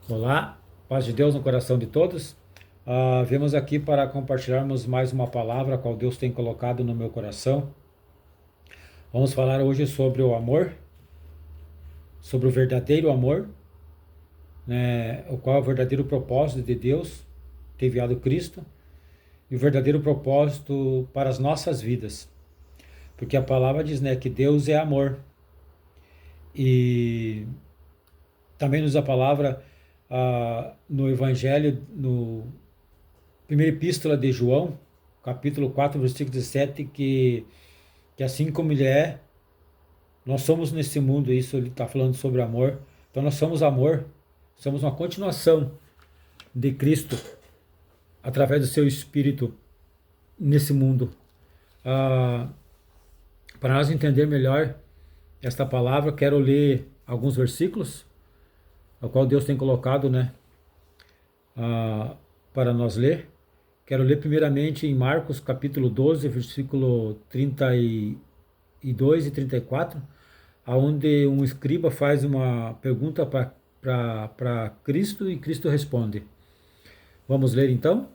Olá, paz de Deus no coração de todos. Viemos aqui para compartilharmos mais uma palavra a qual Deus tem colocado no meu coração. Vamos falar hoje sobre o amor, sobre o verdadeiro amor, né, o qual é o verdadeiro propósito de Deus ter enviado Cristo e o verdadeiro propósito para as nossas vidas. Porque a palavra diz, né, que Deus é amor. E também nos a palavra no Evangelho, no primeira epístola de João, capítulo 4, versículo 17, que assim como ele é, nós somos nesse mundo, isso ele está falando sobre amor. Então nós somos amor, somos uma continuação de Cristo através do seu Espírito nesse mundo. Para nós entender melhor esta palavra, quero ler alguns versículos, ao qual Deus tem colocado, né, para nós ler. Quero ler primeiramente em Marcos capítulo 12, versículo 32 e 34, onde um escriba faz uma pergunta para Cristo e Cristo responde. Vamos ler então?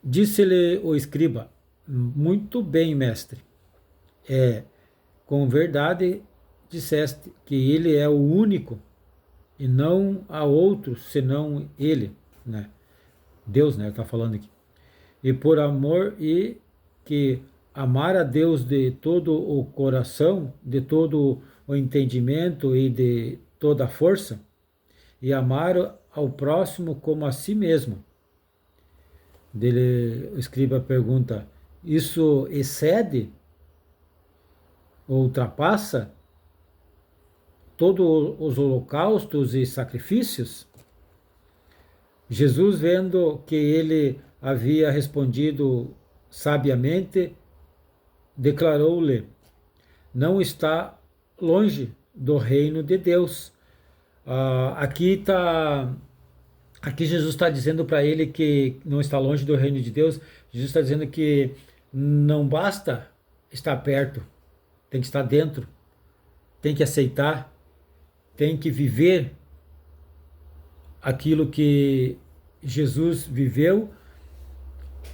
Disse-lhe o escriba: muito bem, mestre. Com verdade disseste que ele é o único e não há outro senão ele, né? Deus, né? Está falando aqui. E por amor e que amar a Deus de todo o coração, de todo o entendimento e de toda a força, e amar ao próximo como a si mesmo. Dele, o escriba pergunta: isso excede ou ultrapassa todos os holocaustos e sacrifícios? Jesus, vendo que ele havia respondido sabiamente, declarou-lhe: não está longe do reino de Deus. Aqui Jesus está dizendo para ele que não está longe do reino de Deus. Jesus está dizendo que não basta estar perto, tem que estar dentro, tem que aceitar, tem que viver aquilo que Jesus viveu,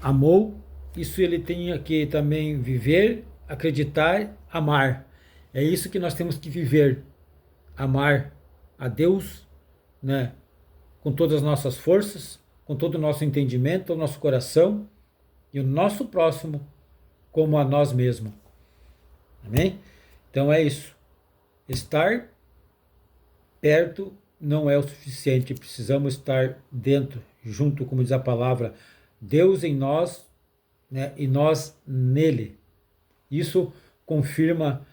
amou. Isso ele tem que também viver, acreditar, amar. É isso que nós temos que viver, amar a Deus, né, com todas as nossas forças, com todo o nosso entendimento, o nosso coração e o nosso próximo como a nós mesmos. Amém? Então é isso. Estar perto não é o suficiente, precisamos estar dentro, junto, como diz a palavra, Deus em nós, né, e nós nele. Isso confirma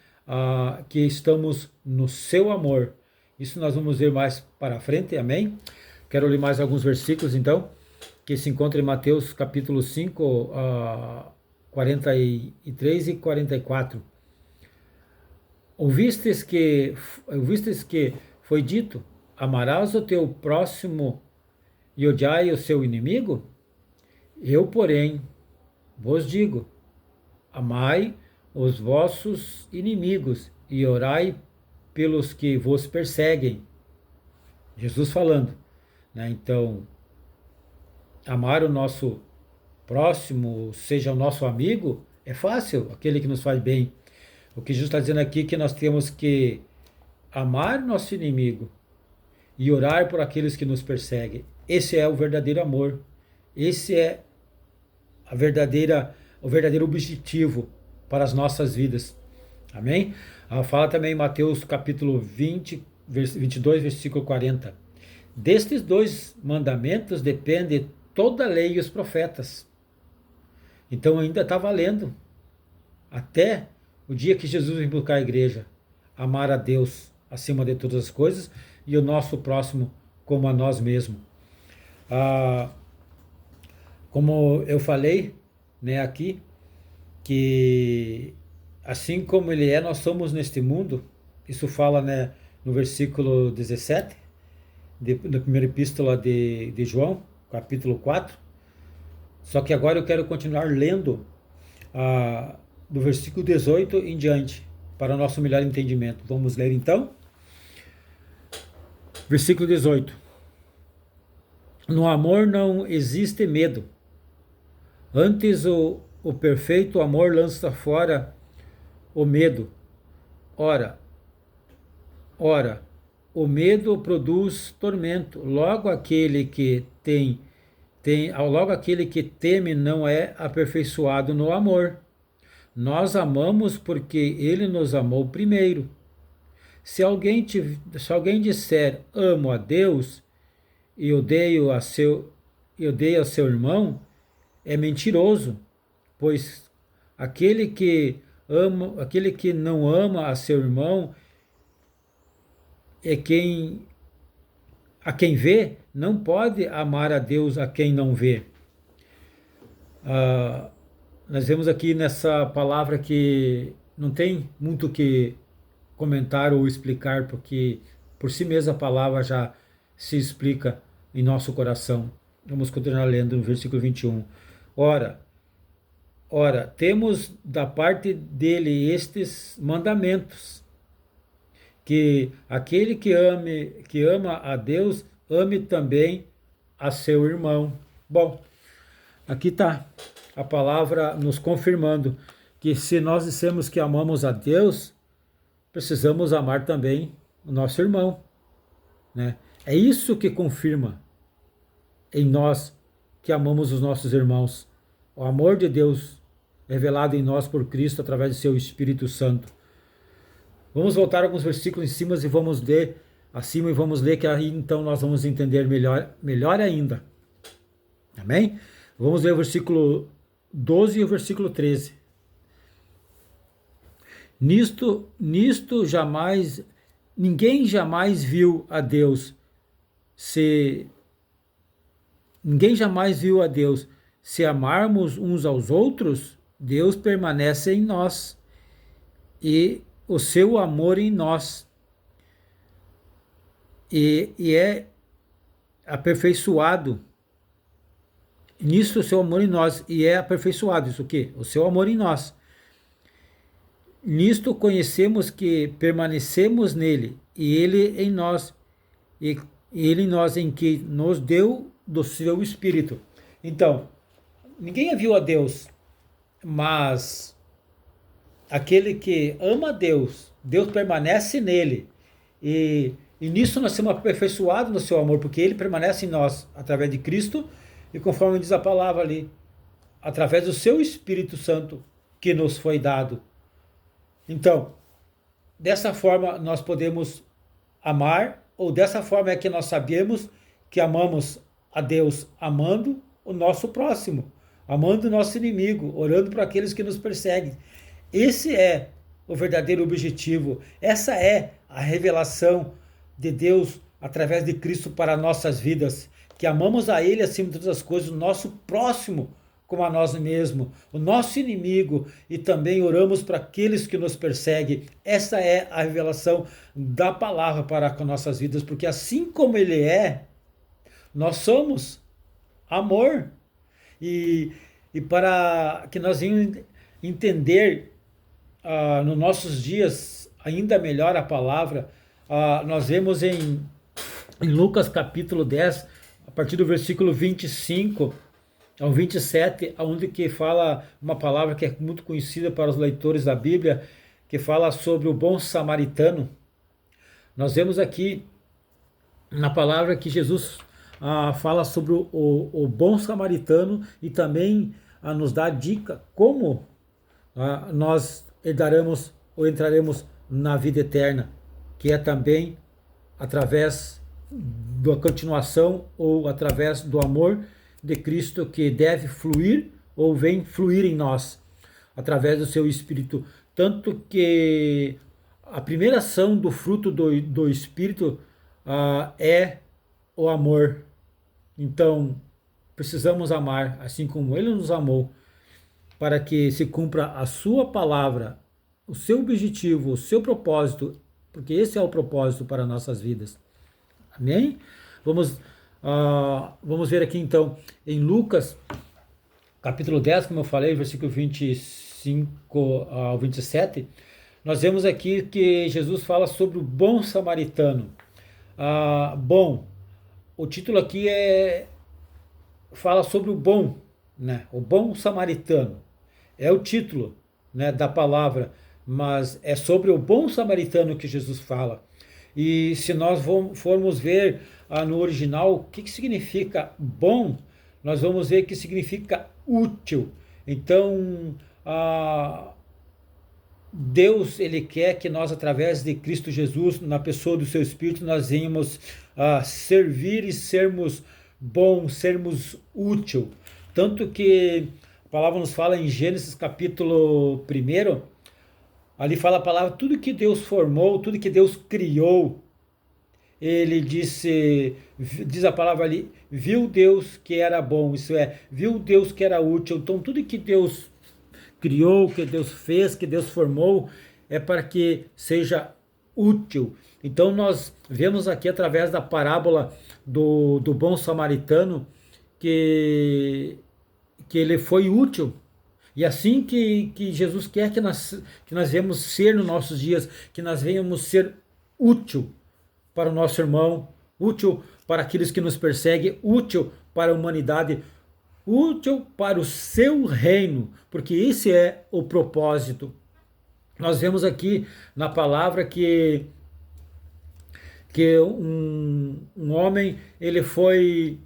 que estamos no seu amor. Isso nós vamos ver mais para frente, amém? Quero ler mais alguns versículos, então, que se encontram em Mateus capítulo 5, 43 e 44. Ouvistes que foi dito: amarás o teu próximo e odiai o seu inimigo? Eu, porém, vos digo: amai os vossos inimigos e orai pelos que vos perseguem. Jesus falando, né? Então, amar o nosso próximo, seja o nosso amigo, é fácil, aquele que nos faz bem. O que Jesus está dizendo aqui é que nós temos que amar nosso inimigo e orar por aqueles que nos perseguem. Esse é o verdadeiro amor. Esse é o verdadeiro objetivo para as nossas vidas. Amém? Fala também em Mateus capítulo 22, versículo 40. Destes dois mandamentos depende toda a lei e os profetas. Então ainda está valendo. Até o dia que Jesus vem buscar a igreja. Amar a Deus acima de todas as coisas e o nosso próximo como a nós mesmos. Como eu falei, né, aqui, que assim como ele é, nós somos neste mundo. Isso fala, né, no versículo 17 da primeira epístola de João, capítulo 4. Só que agora eu quero continuar lendo do versículo 18 em diante, para o nosso melhor entendimento. Vamos ler então? Versículo 18. No amor não existe medo. Antes o perfeito amor lança fora o medo. Ora, o medo produz tormento. Logo aquele que teme não é aperfeiçoado no amor. Nós amamos porque ele nos amou primeiro. Se alguém disser amo a Deus e odeio a seu irmão, é mentiroso, pois aquele que não ama a seu irmão a quem vê, não pode amar a Deus a quem não vê. Nós vemos aqui nessa palavra que não tem muito o que comentar ou explicar, porque por si mesma a palavra já se explica em nosso coração. Vamos continuar lendo no versículo 21. Ora, temos da parte dele estes mandamentos, que aquele que ama a Deus, ame também a seu irmão. Bom, aqui está a palavra nos confirmando que se nós dissemos que amamos a Deus, precisamos amar também o nosso irmão, né? É isso que confirma em nós que amamos os nossos irmãos. O amor de Deus revelado em nós por Cristo através do seu Espírito Santo. Vamos voltar alguns versículos em cima e vamos ler acima e vamos ler que aí então nós vamos entender melhor ainda. Amém? Vamos ler o versículo 12 e o versículo 13. Nisto ninguém jamais viu a Deus. Ninguém jamais viu a Deus. Se amarmos uns aos outros, Deus permanece em nós e o seu amor em nós. E é aperfeiçoado. Nisto o seu amor em nós. E é aperfeiçoado. Isso o quê? O seu amor em nós. Nisto conhecemos que permanecemos nele, e ele em nós, e ele em nós, em que nos deu do seu Espírito. Então, ninguém viu a Deus, mas aquele que ama a Deus, Deus permanece nele, e nisso nós somos aperfeiçoados no seu amor, porque ele permanece em nós, através de Cristo, e conforme diz a palavra ali, através do seu Espírito Santo, que nos foi dado. Então, dessa forma nós podemos amar, ou dessa forma é que nós sabemos que amamos a Deus, amando o nosso próximo, amando o nosso inimigo, orando por aqueles que nos perseguem. Esse é o verdadeiro objetivo, essa é a revelação de Deus através de Cristo para nossas vidas, que amamos a Ele acima de todas as coisas, o nosso próximo como a nós mesmos, o nosso inimigo, e também oramos para aqueles que nos perseguem. Essa é a revelação da palavra para com nossas vidas, porque assim como Ele é, nós somos amor. E para que nós venhamos entender nos nossos dias ainda melhor a palavra, nós vemos em Lucas capítulo 10, a partir do versículo 25 ao 27, onde que fala uma palavra que é muito conhecida para os leitores da Bíblia, que fala sobre o bom samaritano. Nós vemos aqui na palavra que Jesus fala sobre o bom samaritano e também nos dá dica como nós herdaremos ou entraremos na vida eterna, que é também através da continuação ou através do amor de Cristo que deve fluir ou vem fluir em nós através do seu Espírito. Tanto que a primeira ação do fruto do Espírito é o amor. Então, precisamos amar assim como Ele nos amou, para que se cumpra a sua palavra, o seu objetivo, o seu propósito, porque esse é o propósito para nossas vidas. Amém? Vamos ver aqui então em Lucas capítulo 10, como eu falei, versículo 25 ao 27, nós vemos aqui que Jesus fala sobre o bom samaritano. Bom, o título aqui fala sobre o bom, né? O bom samaritano. É o título, né, da palavra, mas é sobre o bom samaritano que Jesus fala. E se nós formos ver no original o que significa bom, nós vamos ver que significa útil. Então, Deus, ele quer que nós, através de Cristo Jesus, na pessoa do seu Espírito, nós venhamos a servir e sermos bons, sermos útil. Tanto que a palavra nos fala em Gênesis capítulo 1, ali fala a palavra, tudo que Deus formou, tudo que Deus criou, ele disse, diz a palavra ali, viu Deus que era bom, isso é, viu Deus que era útil. Então tudo que Deus criou, que Deus fez, que Deus formou, é para que seja útil. Então nós vemos aqui através da parábola do bom samaritano que ele foi útil. E assim que Jesus quer que nós venhamos ser nos nossos dias, que nós venhamos ser útil para o nosso irmão, útil para aqueles que nos perseguem, útil para a humanidade, útil para o seu reino, porque esse é o propósito. Nós vemos aqui na palavra que um homem ele foi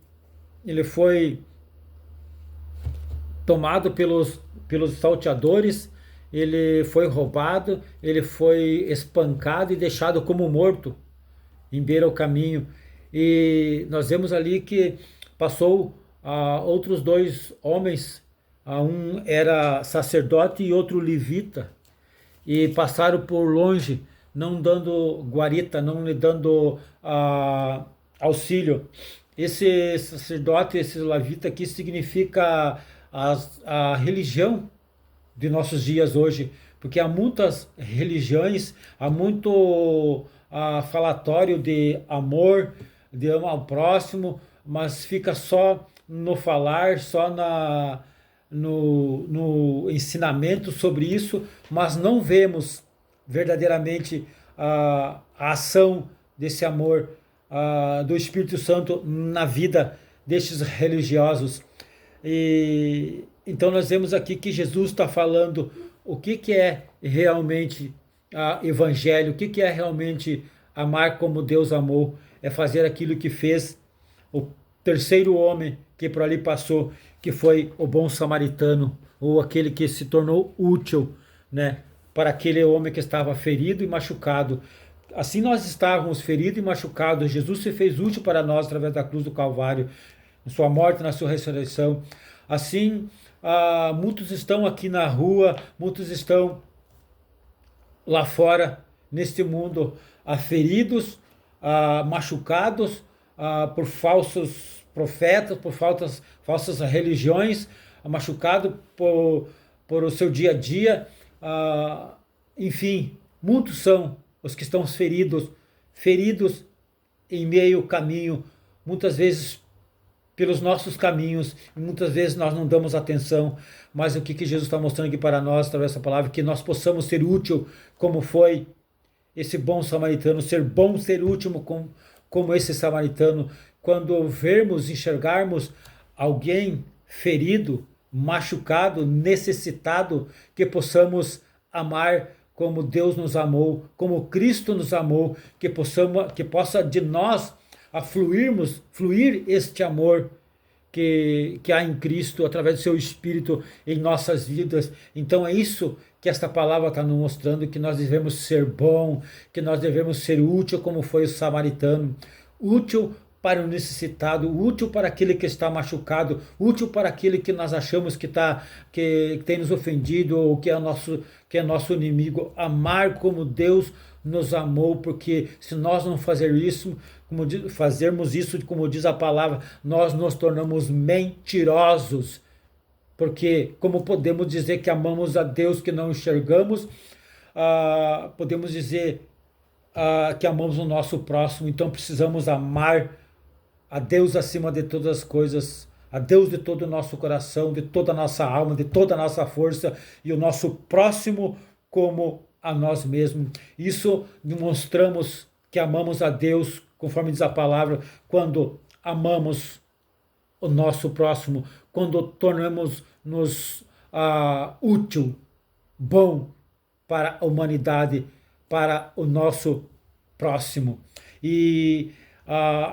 tomado pelos salteadores, ele foi roubado, ele foi espancado e deixado como morto em beira ao caminho. E nós vemos ali que passou outros dois homens, um era sacerdote e outro levita, e passaram por longe, não dando guarita, não lhe dando auxílio. Esse sacerdote, esse levita aqui significa a religião de nossos dias hoje, porque há muitas religiões, há muito falatório de amor, de amar ao próximo, mas fica só no falar, só no ensinamento sobre isso, mas não vemos verdadeiramente a ação desse amor do Espírito Santo na vida destes religiosos. E então nós vemos aqui que Jesus está falando o que é realmente evangelho, o que é realmente amar como Deus amou, é fazer aquilo que fez o terceiro homem que por ali passou, que foi o bom samaritano, ou aquele que se tornou útil, né, para aquele homem que estava ferido e machucado. Assim nós estávamos feridos e machucados, Jesus se fez útil para nós através da cruz do Calvário, na sua morte, na sua ressurreição. Assim, muitos estão aqui na rua, muitos estão lá fora, neste mundo, feridos, machucados por falsos profetas, por falsas religiões, machucado por o seu dia a dia. Enfim, muitos são os que estão feridos em meio ao caminho, muitas vezes pelos nossos caminhos, muitas vezes nós não damos atenção, mas o que Jesus está mostrando aqui para nós, através dessa palavra, que nós possamos ser útil, como foi esse bom samaritano, ser bom, ser útil como esse samaritano, quando vermos, enxergarmos alguém ferido, machucado, necessitado, que possamos amar como Deus nos amou, como Cristo nos amou, que possa de nós fluir este amor que há em Cristo, através do seu Espírito em nossas vidas. Então é isso que esta palavra está nos mostrando, que nós devemos ser bom, que nós devemos ser útil, como foi o samaritano, útil para o necessitado, útil para aquele que está machucado, útil para aquele que nós achamos que tem nos ofendido, ou que é nosso inimigo. Amar como Deus nos amou, porque se nós não fazermos isso, como diz a palavra, nós nos tornamos mentirosos. Porque como podemos dizer que amamos a Deus que não enxergamos, podemos dizer que amamos o nosso próximo. Então precisamos amar a Deus acima de todas as coisas, a Deus de todo o nosso coração, de toda a nossa alma, de toda a nossa força, e o nosso próximo como a nós mesmos. Isso demonstramos que amamos a Deus conforme diz a palavra, quando amamos o nosso próximo, quando tornamos-nos útil, bom para a humanidade, para o nosso próximo. E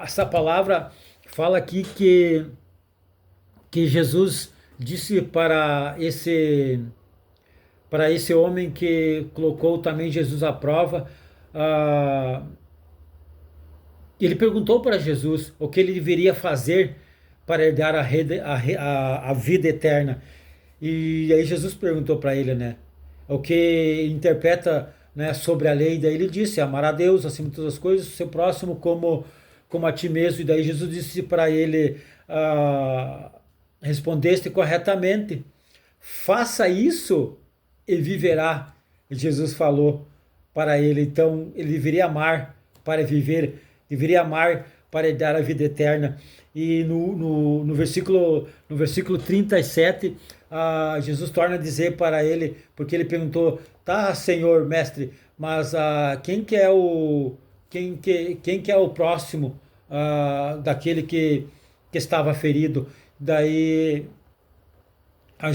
essa palavra fala aqui que Jesus disse para esse homem que colocou também Jesus à prova, ele perguntou para Jesus o que ele deveria fazer para herdar a vida eterna. E aí Jesus perguntou para ele, né, o que interpreta, né, sobre a lei. Daí ele disse: amar a Deus acima de todas as coisas, o seu próximo como a ti mesmo. E daí Jesus disse para ele: respondeste corretamente, faça isso e viverá. E Jesus falou para ele, então ele deveria amar para viver, deveria amar para dar a vida eterna. E no versículo 37, Jesus torna a dizer para ele, porque ele perguntou: tá, Senhor, mestre, mas quem que é o próximo daquele que estava ferido? Daí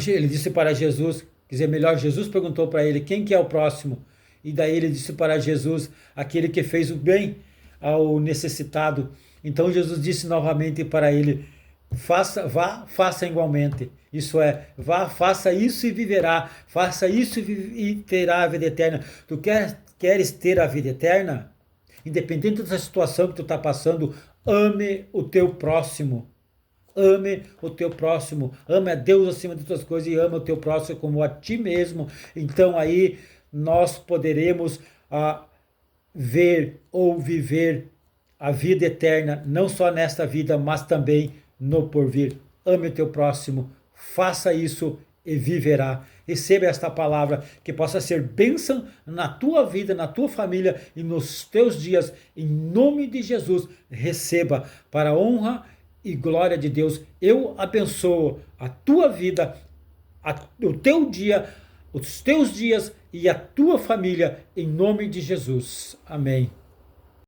ele disse para Jesus, quer dizer, melhor, Jesus perguntou para ele: quem que é o próximo? E daí ele disse para Jesus: aquele que fez o bem ao necessitado. Então Jesus disse novamente para ele: faça igualmente. Isso é, vá, faça isso e viverá. Faça isso e terá a vida eterna. Tu queres ter a vida eterna? Independente da situação que tu está passando, ame o teu próximo. Ame o teu próximo. Ame a Deus acima de todas as coisas e ame o teu próximo como a ti mesmo. Então aí nós poderemos ver ou viver a vida eterna, não só nesta vida, mas também no porvir. Ame o teu próximo, faça isso e viverá. Receba esta palavra, que possa ser bênção na tua vida, na tua família e nos teus dias. Em nome de Jesus, receba para a honra e glória de Deus. Eu abençoo a tua vida, o teu dia, os teus dias e a tua família, em nome de Jesus. Amém.